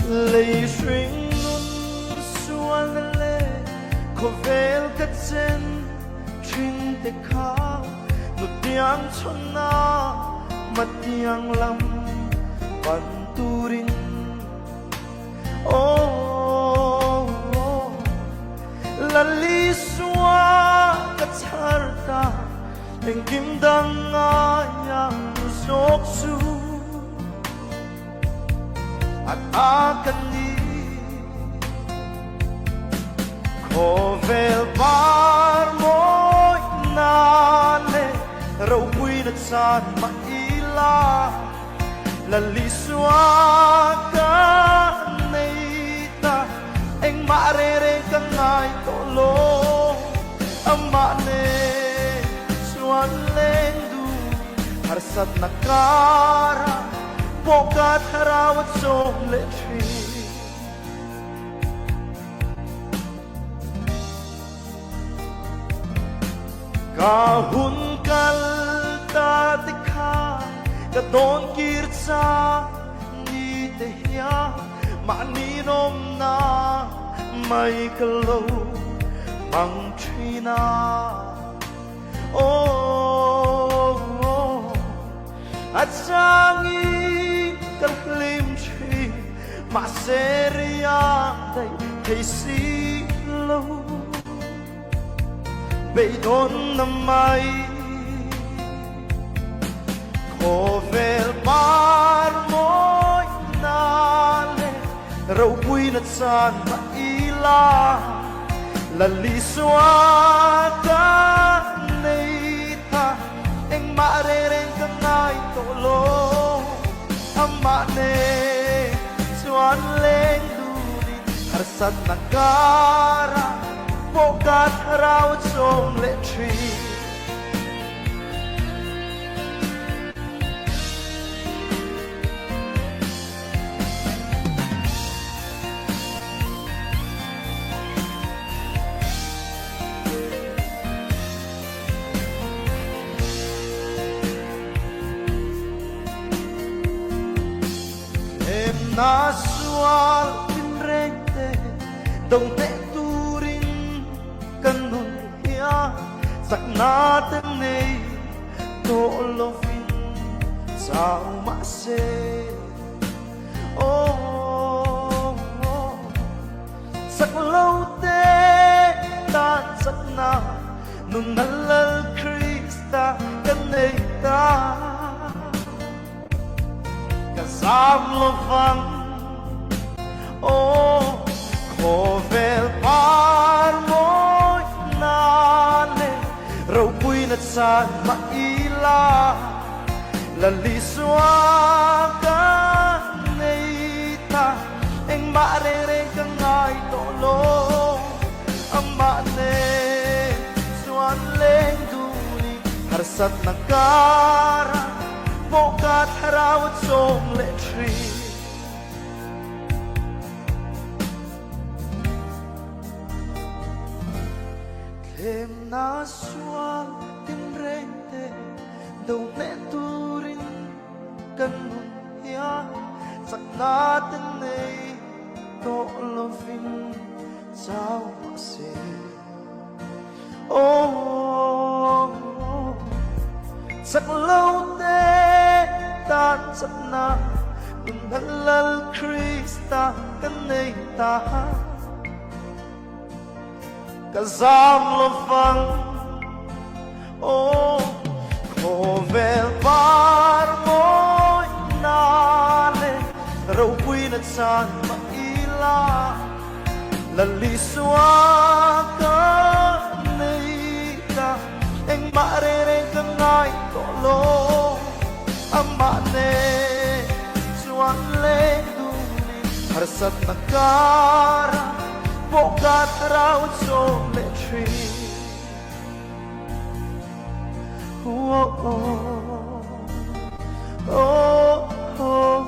lei swing nun suan le ko vel ka chen trin te kha nu tiang chona matiang lam pan turin oh la li swa ka charta eng kim dang ayang sok su at akan ni ko vel par moi na le rau bui na chan ma ila la li swa ka nei ta eng ma re re ka ngai to lo amma ne swan leng du har sat na kara pokat harawat song le tri ka hun kal ta tikha ka don kir sa ni te ya ma ni nom na mai kalo mang trina oh at sangi kallim tri ma seria dai hey si lo bay don na mai ko vel par moi na le rau bui na chan ma ila la li swa ka nei ta eng ma re reng ka ngai to lo amma ne swan leng du ni har sat na kara pokat rau chom le tri na sual tin reng te dong te turin kanun ya sak na ten nei to lovin sao ma se oh sak lâu te tan sak na nun nalal krista kan nei ta Sam lo vang oh ko vel par moi na le rau bui na chan ma ila la li swa ka nei ta eng ma re re ka ngai to lo amma ne swan leng du ni har sat na kara pokat harawat song le tri kem na sual tim reng te dau ne turin kan nun ya sak na ten nei to lovin sao ma se oh sak lâu te tan sak na nun halal krista kan nei ta ka zam lo vang oh ko vel par moi na le rau bui na chan ma ila la li swa ka nei ta eng ma re re ka ngai to lo amma ne swan le du ni har sat na kara pokat rau chom le tri oh oh oh oh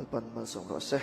Alpan masong rose